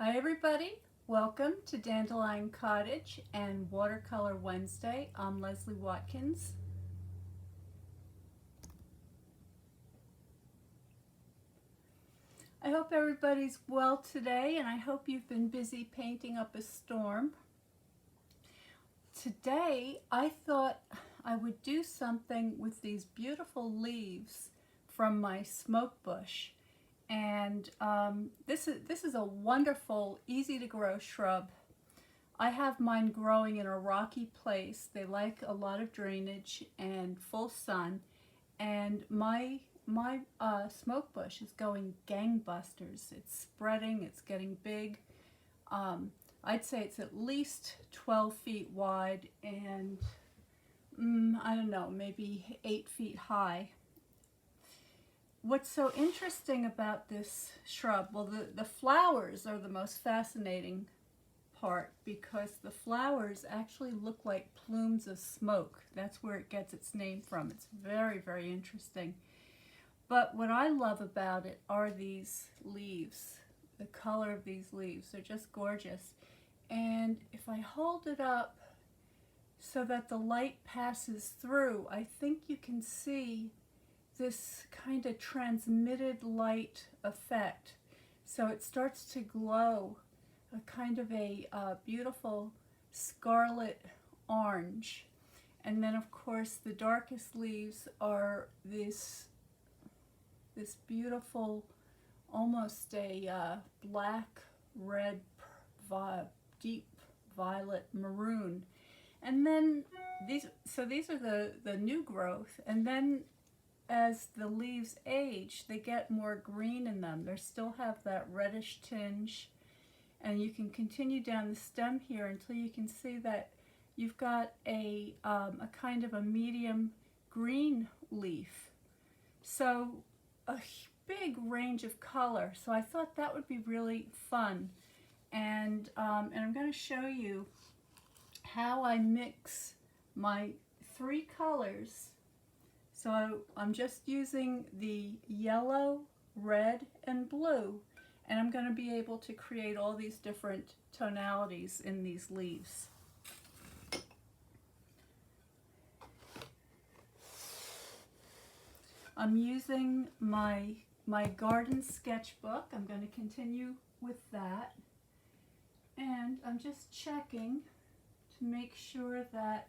Hi everybody, welcome to Dandelion Cottage and Watercolor Wednesday. I'm Leslie Watkins. I hope everybody's well today and I hope you've been busy painting up a storm. Today I thought I would do something with these beautiful leaves from my Smokebush. And this is a wonderful, easy to grow shrub. I have mine growing in a rocky place. They like a lot of drainage and full sun. And my Smokebush is going gangbusters. It's spreading, it's getting big. I'd say it's at least 12 feet wide and I don't know, maybe 8 feet high. What's so interesting about this shrub, well, the flowers are the most fascinating part because the flowers actually look like plumes of smoke. That's where it gets its name from. It's very, very interesting. But what I love about it are these leaves, the color of these leaves. They're just gorgeous. And if I hold it up so that the light passes through, I think you can see this kind of transmitted light effect. So it starts to glow a kind of a beautiful scarlet orange. And then of course the darkest leaves are this beautiful, almost a black, red, deep violet maroon. And then these are the new growth. And then as the leaves age, they get more green in them. They still have that reddish tinge, and you can continue down the stem here until you can see that you've got a kind of a medium green leaf. So a big range of color. So I thought that would be really fun, and I'm going to show you how I mix my three colors. So I'm just using the yellow, red, and blue, and I'm going to be able to create all these different tonalities in these leaves. I'm using my garden sketchbook. I'm going to continue with that, and I'm just checking to make sure that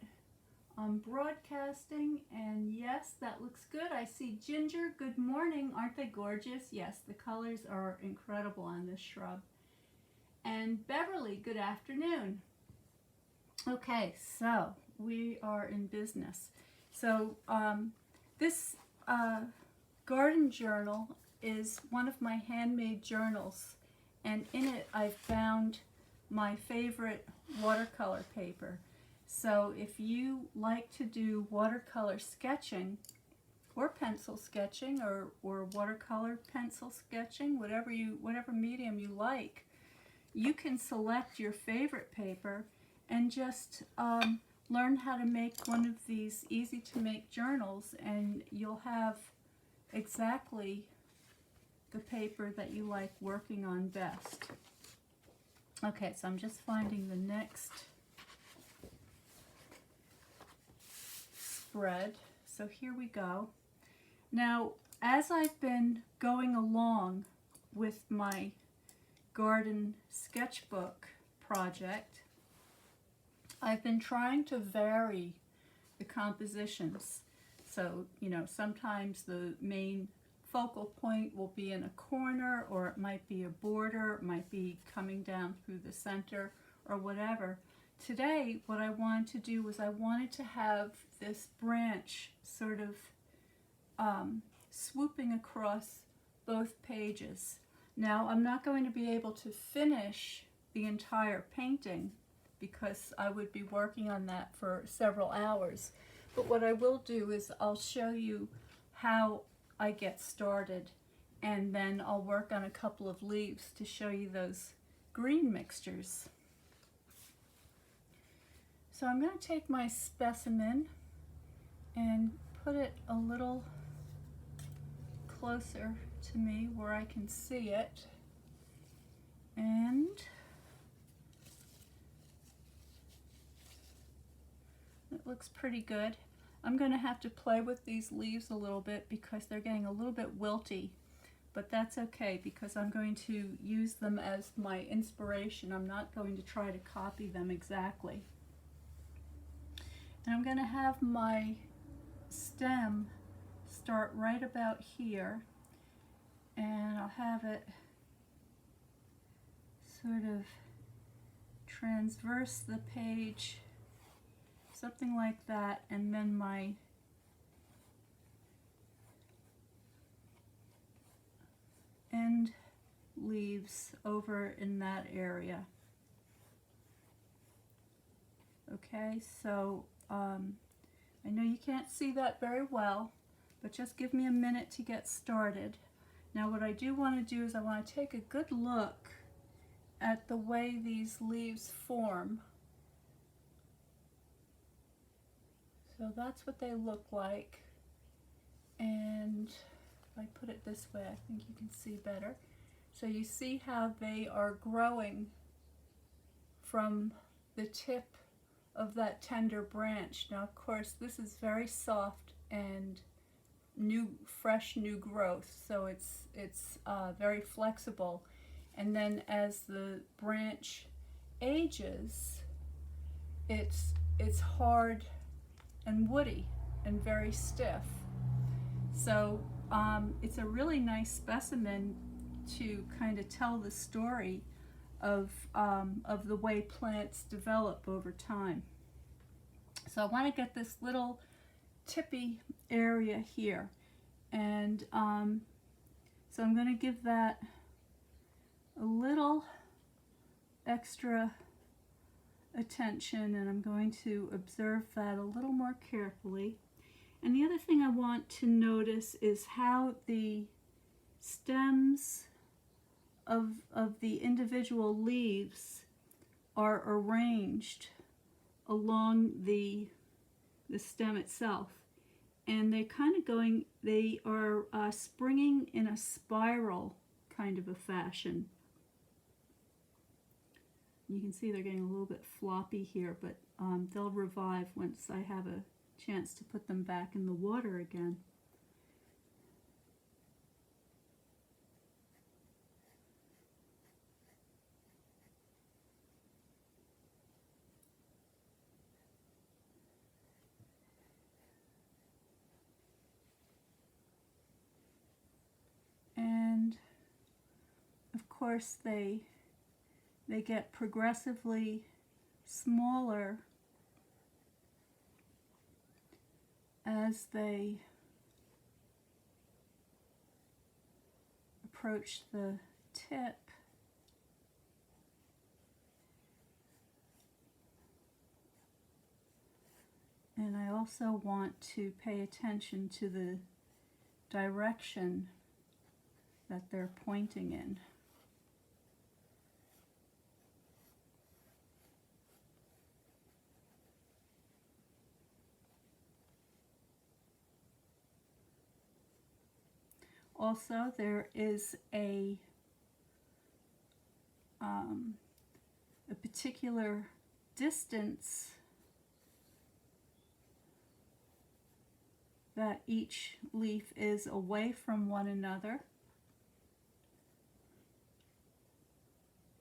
I'm broadcasting, and yes, that looks good. I see Ginger, good morning. Aren't they gorgeous? Yes, the colors are incredible on this shrub. And Beverly, good afternoon. Okay, so we are in business. So this garden journal is one of my handmade journals, and in it I've found my favorite watercolor paper. So if you like to do watercolor sketching or pencil sketching or watercolor pencil sketching, whatever medium you like, you can select your favorite paper and just learn how to make one of these easy to make journals, and you'll have exactly the paper that you like working on best. Okay, so I'm just finding the next spread. So here we go. Now, as I've been going along with my garden sketchbook project, I've been trying to vary the compositions. So, you know, sometimes the main focal point will be in a corner, or it might be a border, it might be coming down through the center, or whatever. Today, what I wanted to do was I wanted to have this branch sort of swooping across both pages. Now, I'm not going to be able to finish the entire painting because I would be working on that for several hours. But what I will do is I'll show you how I get started, and then I'll work on a couple of leaves to show you those green mixtures. So I'm going to take my specimen and put it a little closer to me where I can see it. And it looks pretty good. I'm going to have to play with these leaves a little bit because they're getting a little bit wilty, but that's okay because I'm going to use them as my inspiration. I'm not going to try to copy them exactly. And I'm going to have my stem start right about here, and I'll have it sort of transverse the page, something like that, and then my end leaves over in that area. Okay, so I know you can't see that very well, but just give me a minute to get started. Now what I do want to do is I want to take a good look at the way these leaves form. So that's what they look like, and if I put it this way I think you can see better. So you see how they are growing from the tip of that tender branch. Now of course this is very soft and fresh new growth, so it's very flexible, and then as the branch ages it's hard and woody and very stiff. So it's a really nice specimen to kind of tell the story of the way plants develop over time. So I want to get this little tippy area here, and so I'm going to give that a little extra attention, and I'm going to observe that a little more carefully. And the other thing I want to notice is how the stems of the individual leaves are arranged along the stem itself, and they're kind of they are springing in a spiral kind of a fashion. You can see they're getting a little bit floppy here, but they'll revive once I have a chance to put them back in the water again. And of course they get progressively smaller as they approach the tip. And I also want to pay attention to the direction that they're pointing in. Also, there is a particular distance that each leaf is away from one another,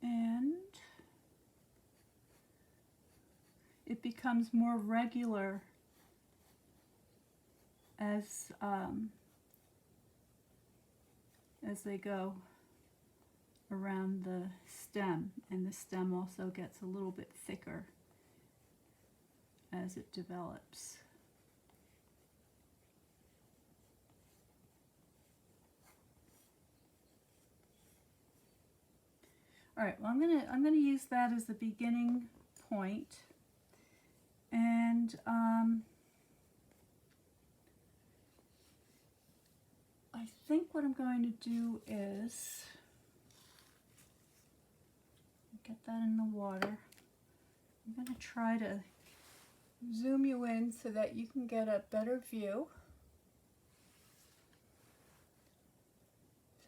and it becomes more regular as they go around the stem, and the stem also gets a little bit thicker as it develops. All right, well, I'm gonna use that as the beginning point, and I think what I'm going to do is get that in the water. I'm going to try to zoom you in so that you can get a better view.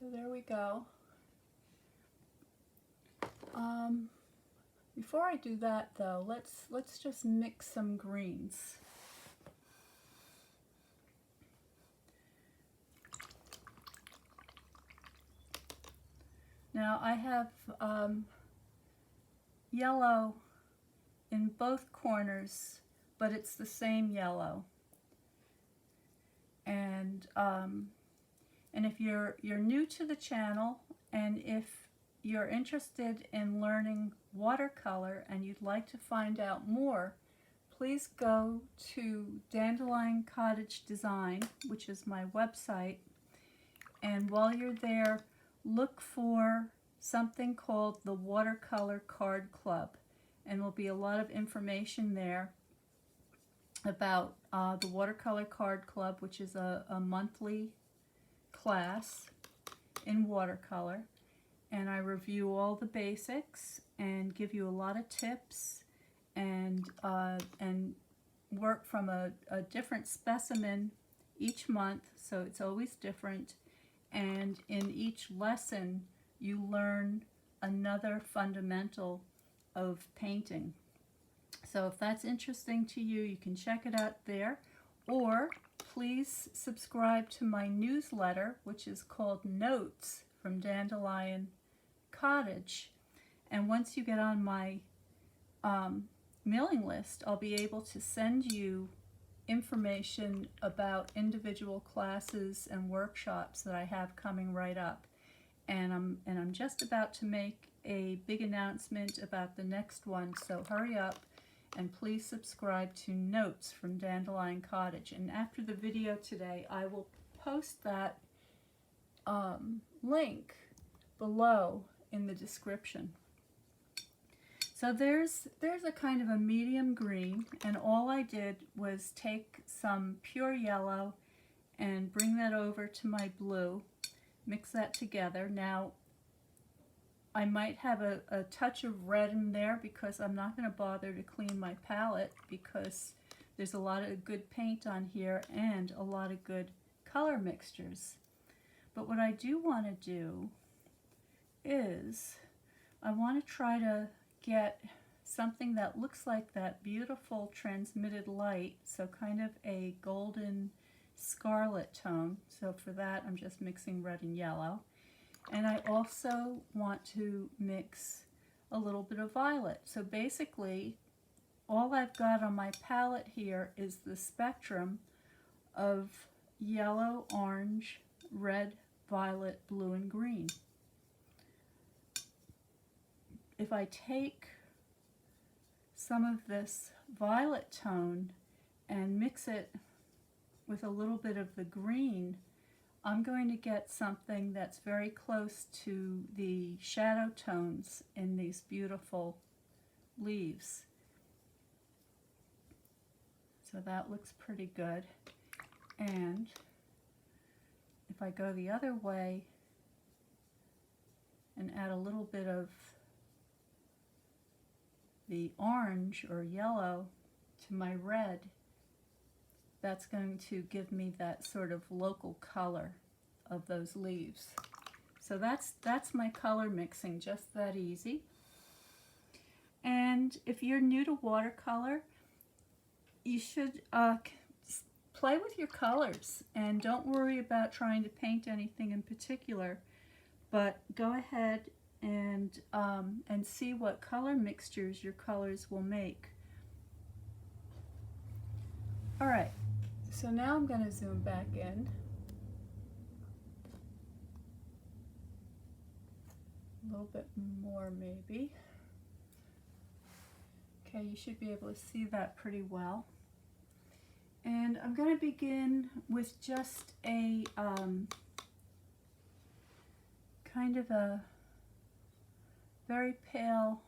So there we go. Before I do that though, let's just mix some greens. Now I have yellow in both corners, but it's the same yellow. And if you're new to the channel, and if you're interested in learning watercolor and you'd like to find out more, please go to Dandelion Cottage Design, which is my website, and while you're there, look for something called the Watercolor Card Club, and there'll be a lot of information there about the Watercolor Card Club, which is a monthly class in watercolor, and I review all the basics and give you a lot of tips and work from a different specimen each month, so it's always different, and in each lesson you learn another fundamental of painting. So if that's interesting to you, you can check it out there, or please subscribe to my newsletter, which is called Notes from Dandelion Cottage. And once you get on my mailing list, I'll be able to send you information about individual classes and workshops that I have coming right up. And I'm just about to make a big announcement about the next one, so hurry up and please subscribe to Notes from Dandelion Cottage. And after the video today, I will post that link below in the description. So there's a kind of a medium green, and all I did was take some pure yellow and bring that over to my blue, mix that together. Now I might have a touch of red in there because I'm not going to bother to clean my palette, because there's a lot of good paint on here and a lot of good color mixtures. But what I do want to do is I want to try to get something that looks like that beautiful transmitted light, so kind of a golden scarlet tone. So for that I'm just mixing red and yellow. And I also want to mix a little bit of violet. So basically all I've got on my palette here is the spectrum of yellow, orange, red, violet, blue, and green. If I take some of this violet tone and mix it with a little bit of the green, I'm going to get something that's very close to the shadow tones in these beautiful leaves. So that looks pretty good. And if I go the other way and add a little bit of the orange or yellow to my red, that's going to give me that sort of local color of those leaves. So that's my color mixing, just that easy. And if you're new to watercolor, you should play with your colors and don't worry about trying to paint anything in particular, but go ahead and see what color mixtures your colors will make. All right. So now I'm going to zoom back in. A little bit more maybe. Okay, you should be able to see that pretty well. And I'm going to begin with just a kind of a very pale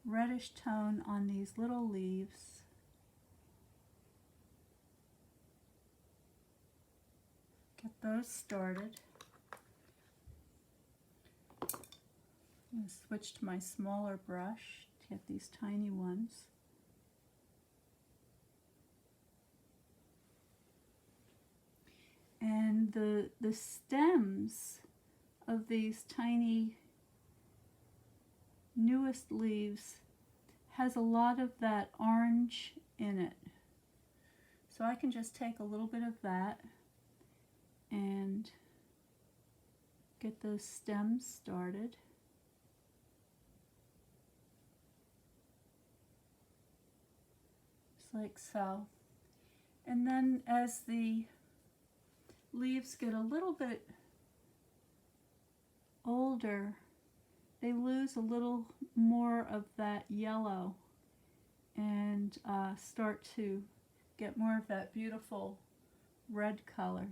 reddish tone on these little leaves. Get those started. I'm going to switch to my smaller brush to get these tiny ones. And the stems of these tiny newest leaves has a lot of that orange in it. So I can just take a little bit of that and get those stems started. Just like so. And then as the leaves get a little bit older, they lose a little more of that yellow and start to get more of that beautiful red color.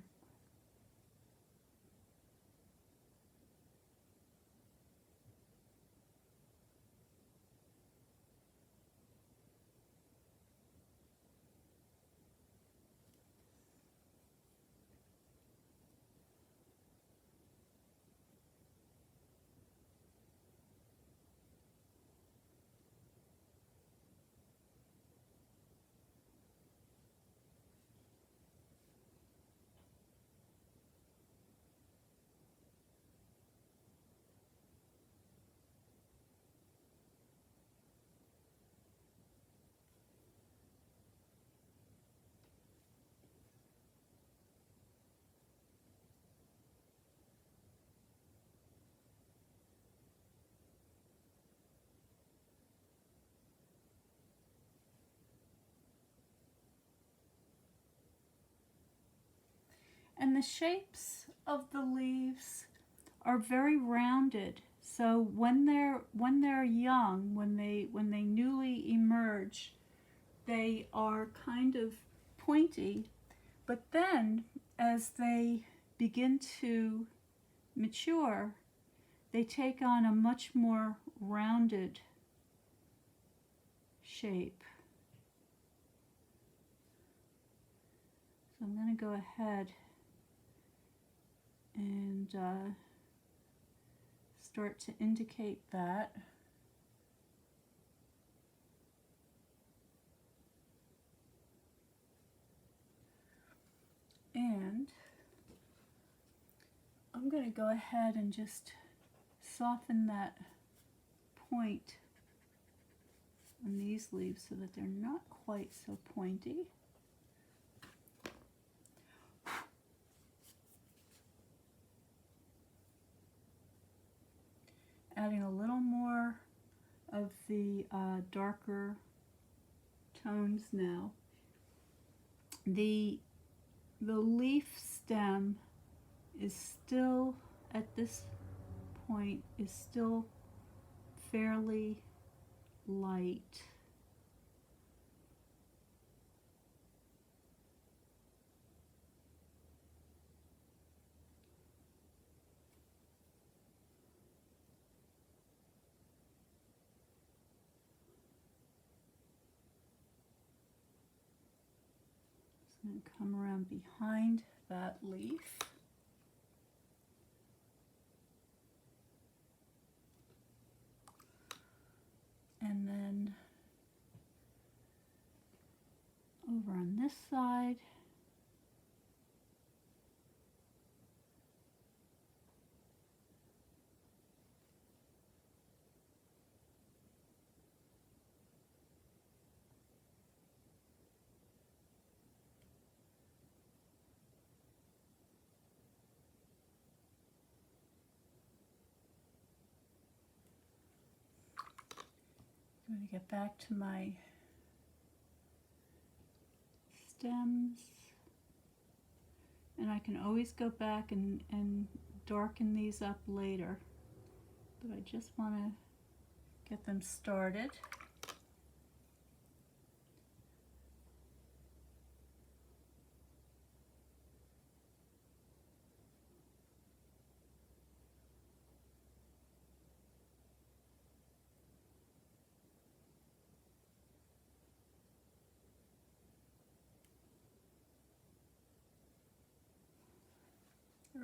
And the shapes of the leaves are very rounded. So when they're young, when they newly emerge, they are kind of pointy. But then as they begin to mature, they take on a much more rounded shape. So I'm going to go ahead and start to indicate that. And I'm going to go ahead and just soften that point on these leaves so that they're not quite so pointy. Adding a little more of the darker tones now. The leaf stem is still, at this point, is still fairly light. Just going to come around behind that leaf. And then over on this side. I'm going to get back to my stems, and I can always go back and darken these up later, but I just want to get them started.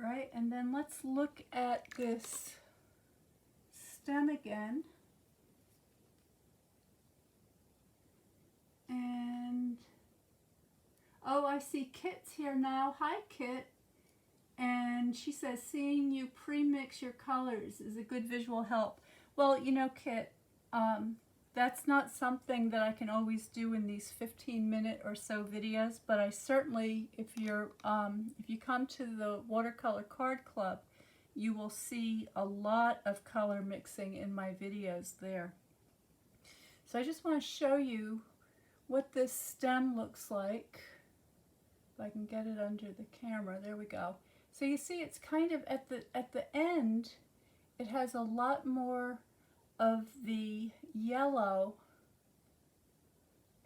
Right, and then let's look at this stem again. And, oh, I see Kit's here now. Hi, Kit. And she says, seeing you pre-mix your colors is a good visual help. Well, you know, Kit, that's not something that I can always do in these 15-minute or so videos, but I certainly, if you come to the Watercolor Card Club, you will see a lot of color mixing in my videos there. So I just want to show you what this stem looks like. If I can get it under the camera, there we go. So you see it's kind of at the end, it has a lot more of the yellow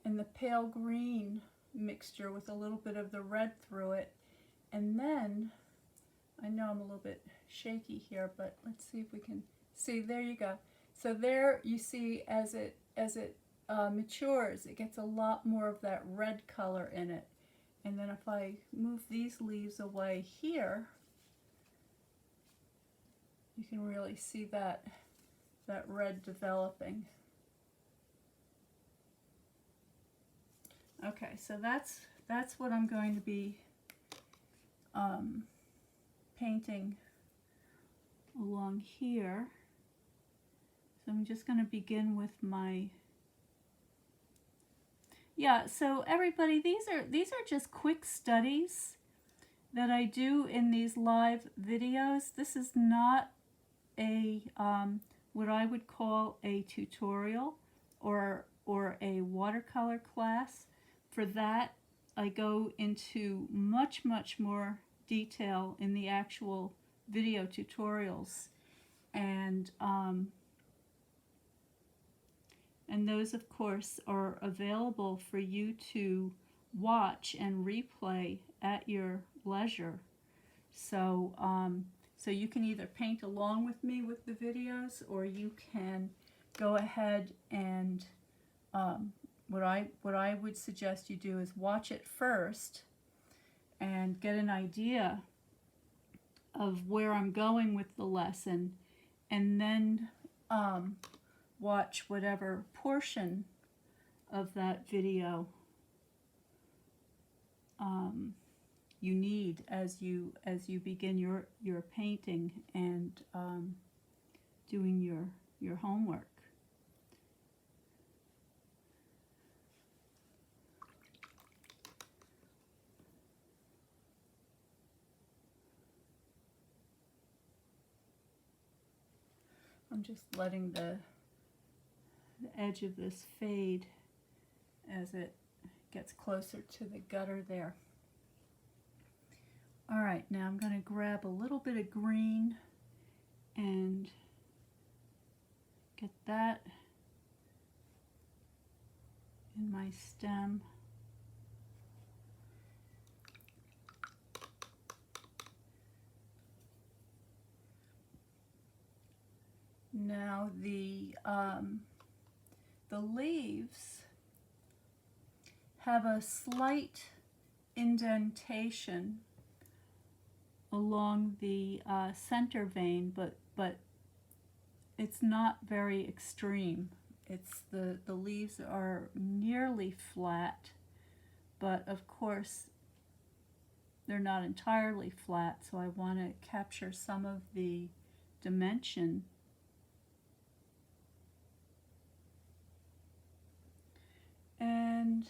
and the pale green mixture with a little bit of the red through it. And then, I know I'm a little bit shaky here, but let's see if we can see. There you go. So there you see as it matures, it gets a lot more of that red color in it. And then if I move these leaves away here, you can really see that red developing. Okay, so that's what I'm going to be painting along here. So I'm just going to begin with my, yeah, so everybody, these are just quick studies that I do in these live videos. This is not a what I would call a tutorial or a watercolor class. For that, I go into much more detail in the actual video tutorials, and those of course are available for you to watch and replay at your leisure. So so you can either paint along with me with the videos, or you can go ahead and what I would suggest you do is watch it first and get an idea of where I'm going with the lesson, and then watch whatever portion of that video you need as you begin your painting and doing your homework. I'm just letting the edge of this fade as it gets closer to the gutter there. All right, now I'm going to grab a little bit of green and get that in my stem. Now the leaves have a slight indentation along the center vein, but it's not very extreme. It's the leaves are nearly flat, but of course they're not entirely flat, so I want to capture some of the dimension. And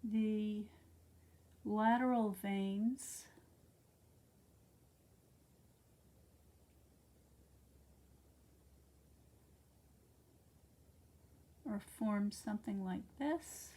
the lateral veins are formed something like this.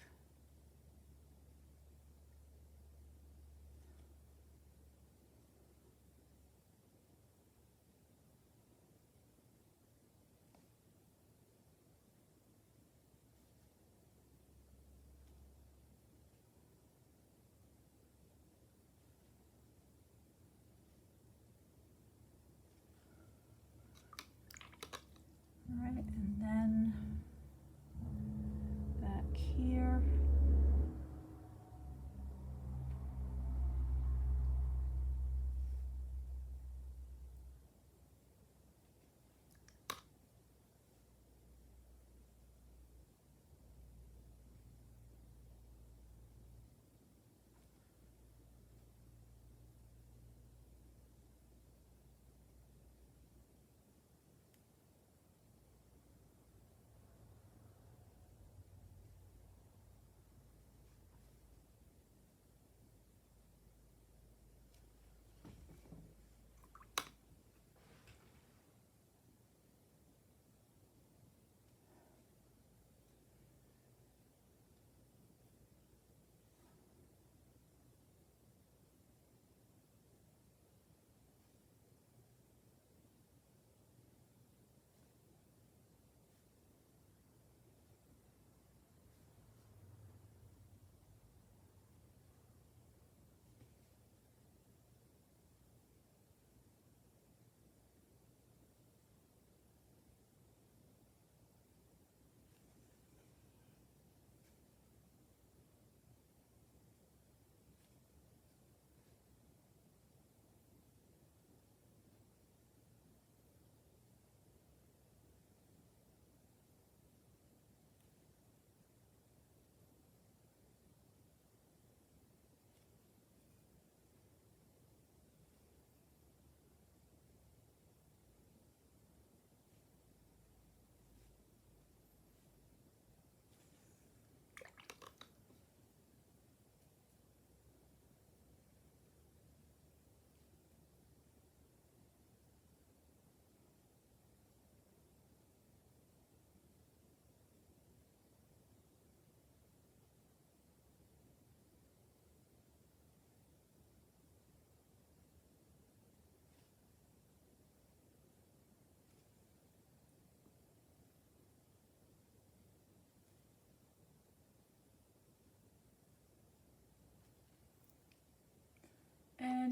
All right, and then back here.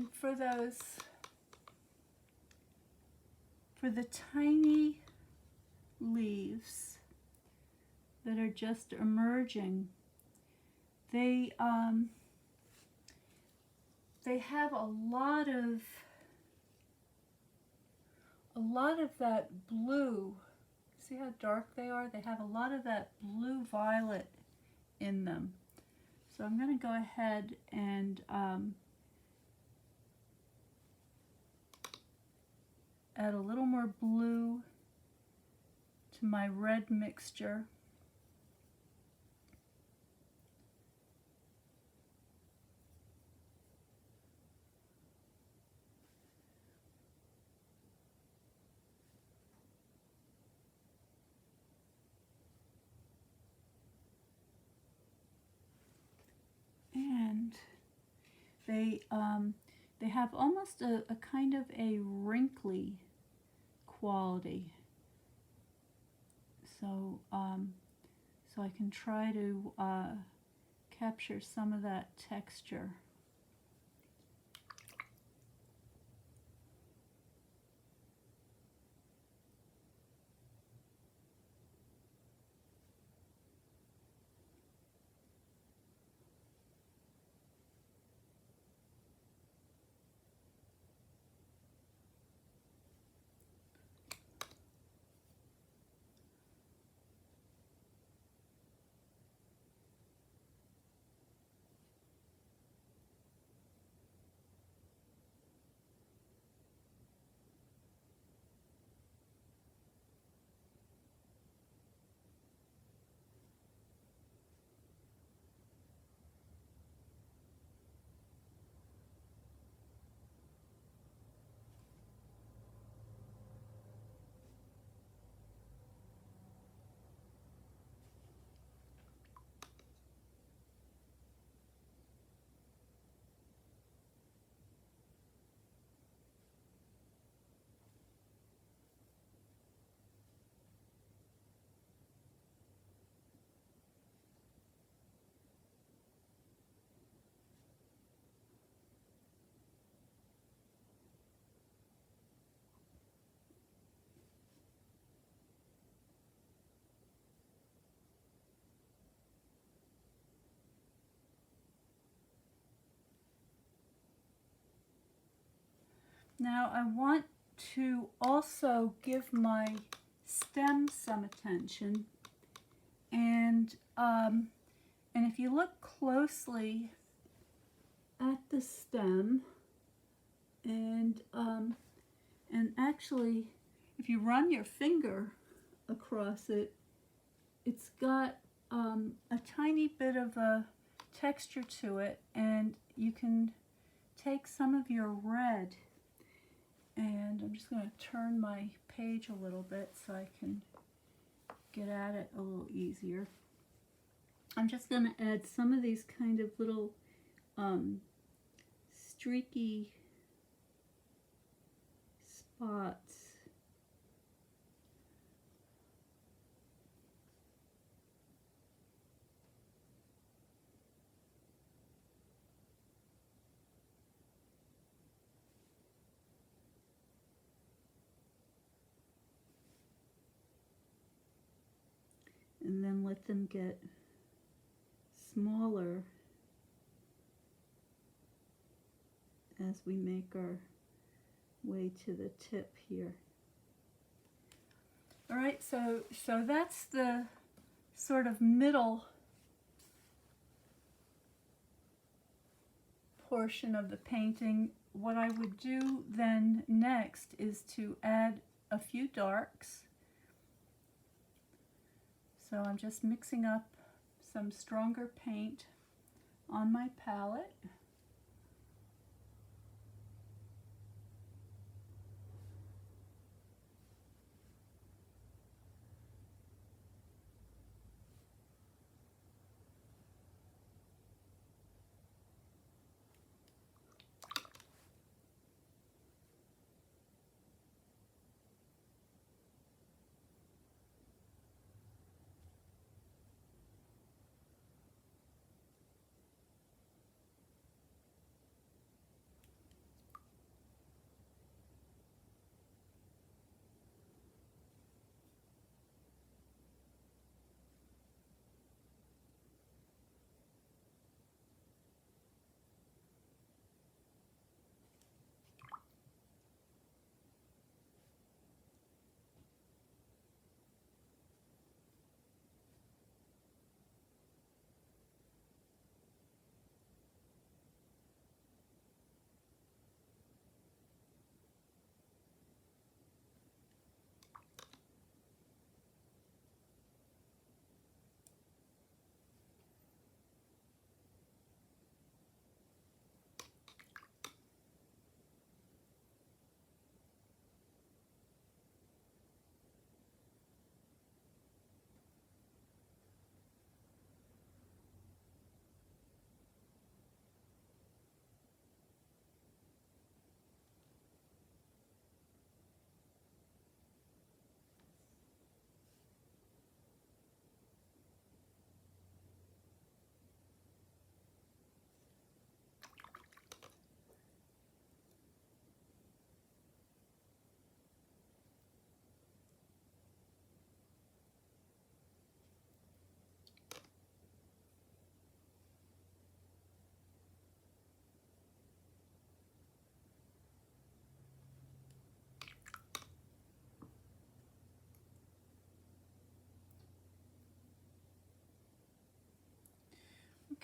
And for the tiny leaves that are just emerging, they have a lot of that blue. See how dark they are? They have a lot of that blue violet in them. So I'm going to go ahead and add a little more blue to my red mixture. And they have almost a kind of a wrinkly quality. So so I can try to capture some of that texture. Now I want to also give my stem some attention, and if you look closely at the stem, and actually if you run your finger across it, it's got a tiny bit of a texture to it, and you can take some of your red, and I'm just going to turn my page a little bit so I can get at it a little easier. I'm just going to add some of these kind of little streaky spots. And then let them get smaller as we make our way to the tip here. All right, so that's the sort of middle portion of the painting. What I would do then next is to add a few darks. So I'm just mixing up some stronger paint on my palette.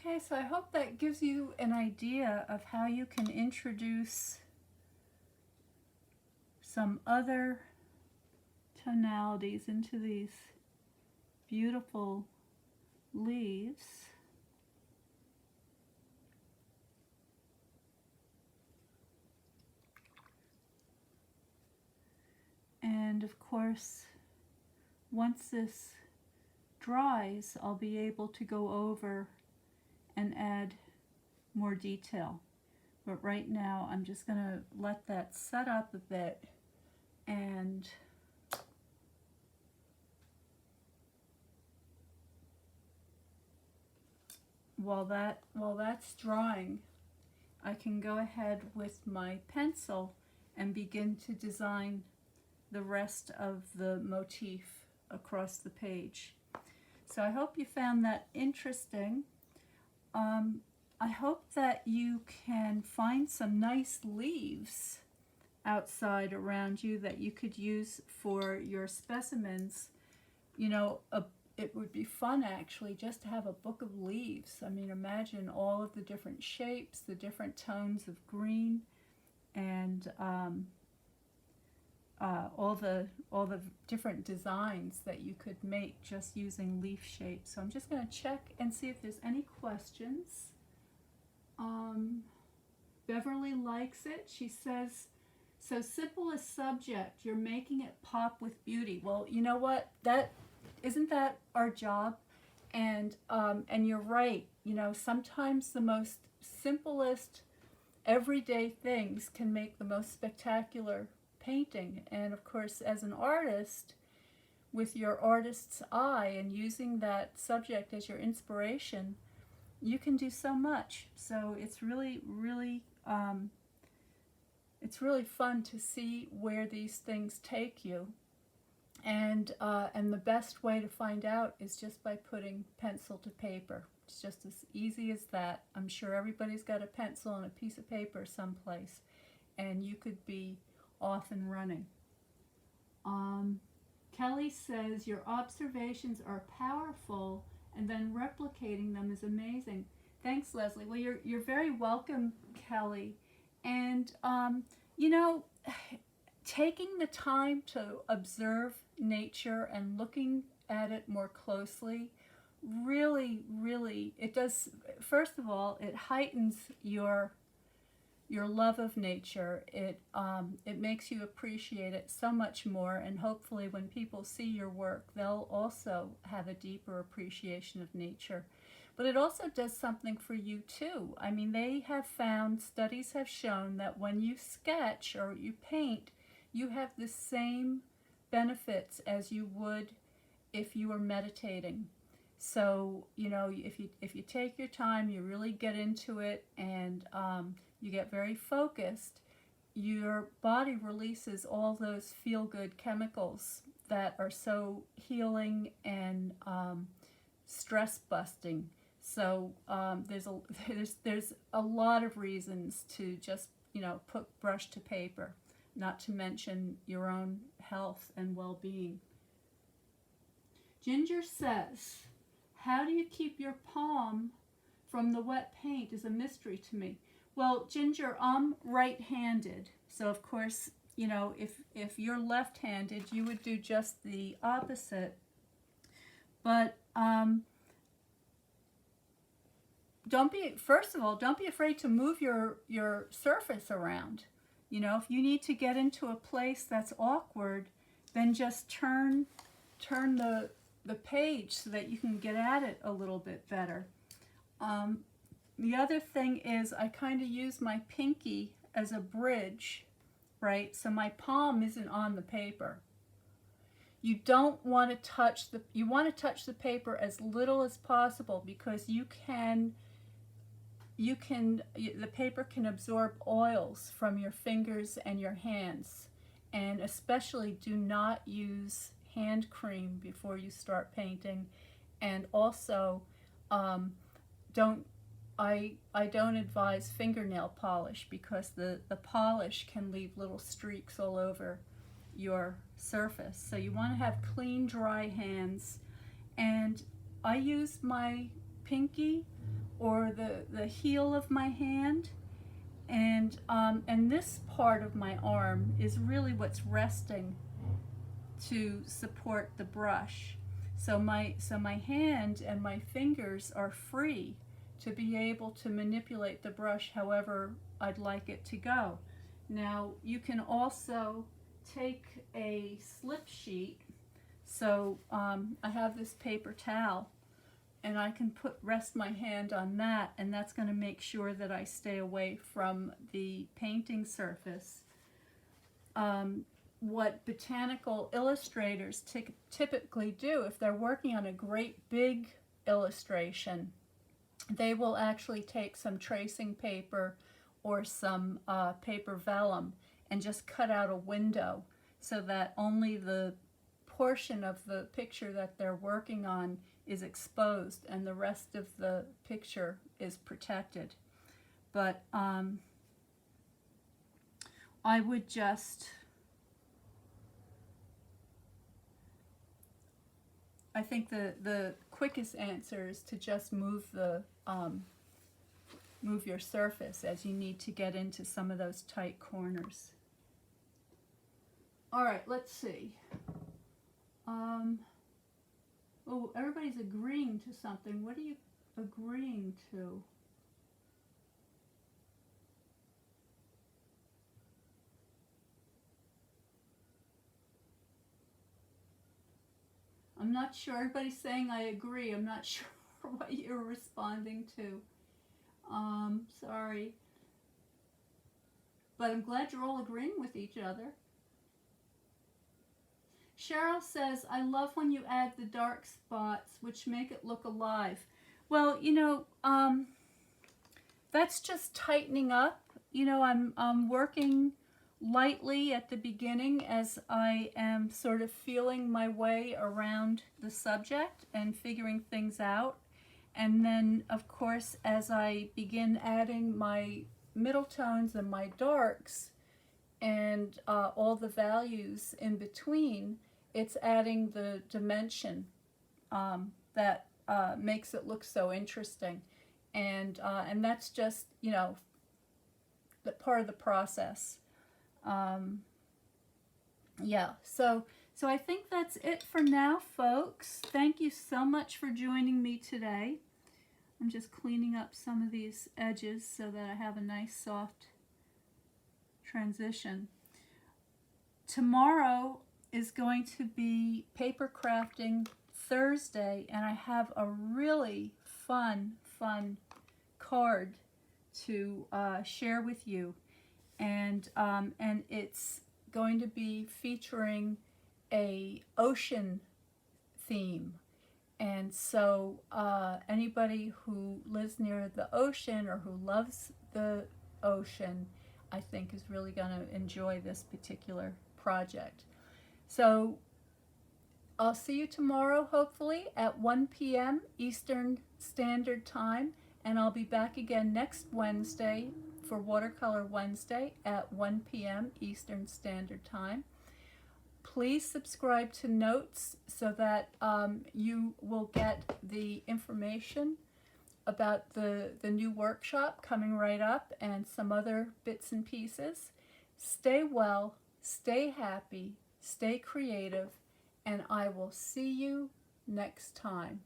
Okay, so I hope that gives you an idea of how you can introduce some other tonalities into these beautiful leaves. And of course, once this dries, I'll be able to go over and add more detail. But right now, I'm just going to let that set up a bit, and while that's drying, I can go ahead with my pencil and begin to design the rest of the motif across the page. So I hope you found that interesting. I hope that you can find some nice leaves outside around you that you could use for your specimens. You know, it would be fun actually just to have a book of leaves. I mean, imagine all of the different shapes, the different tones of green, and all the different designs that you could make just using leaf shapes. So I'm just going to check and see if there's any questions. Beverly likes it. She says, so simple a subject, you're making it pop with beauty. Well, you know what? Isn't that our job? And you're right. You know, sometimes the most simplest everyday things can make the most spectacular painting. And of course, as an artist, with your artist's eye and using that subject as your inspiration, you can do so much. So it's really fun to see where these things take you. And the best way to find out is just by putting pencil to paper. It's just as easy as that. I'm sure everybody's got a pencil and a piece of paper someplace, and you could be off and running. Kelly says, your observations are powerful, and then replicating them is amazing. Thanks, Leslie. Well, you're very welcome, Kelly. And you know, taking the time to observe nature and looking at it more closely really it does. First of all, it heightens your love of nature. It makes you appreciate it so much more, and hopefully when people see your work, they'll also have a deeper appreciation of nature. But it also does something for you too. I mean, they have found, studies have shown that when you sketch or you paint, you have the same benefits as you would if you were meditating. So, you know, if you take your time, you really get into it, and you get very focused, your body releases all those feel-good chemicals that are so healing and stress-busting. So there's a lot of reasons to just, you know, put brush to paper, not to mention your own health and well-being. Ginger says, how do you keep your palm from the wet paint is a mystery to me. Well, Ginger, I'm right-handed, so of course, you know, if you're left-handed, you would do just the opposite. But first of all, don't be afraid to move your surface around. You know, if you need to get into a place that's awkward, then just turn the page so that you can get at it a little bit better. The other thing is I kind of use my pinky as a bridge, right? So my palm isn't on the paper. You don't want to touch you want to touch the paper as little as possible, because the paper can absorb oils from your fingers and your hands. And especially do not use hand cream before you start painting. And also, I don't advise fingernail polish, because the polish can leave little streaks all over your surface. So you want to have clean, dry hands. And I use my pinky or the heel of my hand. And this part of my arm is really what's resting to support the brush. So my hand and my fingers are free to be able to manipulate the brush however I'd like it to go. Now you can also take a slip sheet. So I have this paper towel, and I can rest my hand on that, and that's going to make sure that I stay away from the painting surface. What botanical illustrators typically do, if they're working on a great big illustration, they will actually take some tracing paper or some paper vellum and just cut out a window so that only the portion of the picture that they're working on is exposed and the rest of the picture is protected. But I would just, I think the quickest answer is to just move your surface as you need to get into some of those tight corners. All right, let's see. Oh, everybody's agreeing to something. What are you agreeing to? I'm not sure. Everybody's saying I agree. I'm not sure what you're responding to. Sorry. But I'm glad you're all agreeing with each other. Cheryl says, I love when you add the dark spots, which make it look alive. Well, you know, that's just tightening up. You know, I'm working lightly at the beginning as I am sort of feeling my way around the subject and figuring things out. And then, of course, as I begin adding my middle tones and my darks and all the values in between, it's adding the dimension that makes it look so interesting. And that's just, you know, the part of the process. Yeah, so I think that's it for now, folks. Thank you so much for joining me today. I'm just cleaning up some of these edges so that I have a nice soft transition. Tomorrow is going to be Paper Crafting Thursday, and I have a really fun card to share with you. And it's going to be featuring a ocean theme. And so anybody who lives near the ocean or who loves the ocean, I think is really going to enjoy this particular project. So I'll see you tomorrow, hopefully, at 1 p.m. Eastern Standard Time. And I'll be back again next Wednesday for Watercolor Wednesday at 1 p.m. Eastern Standard Time. Please subscribe to Notes so that you will get the information about the new workshop coming right up and some other bits and pieces. Stay well, stay happy, stay creative, and I will see you next time.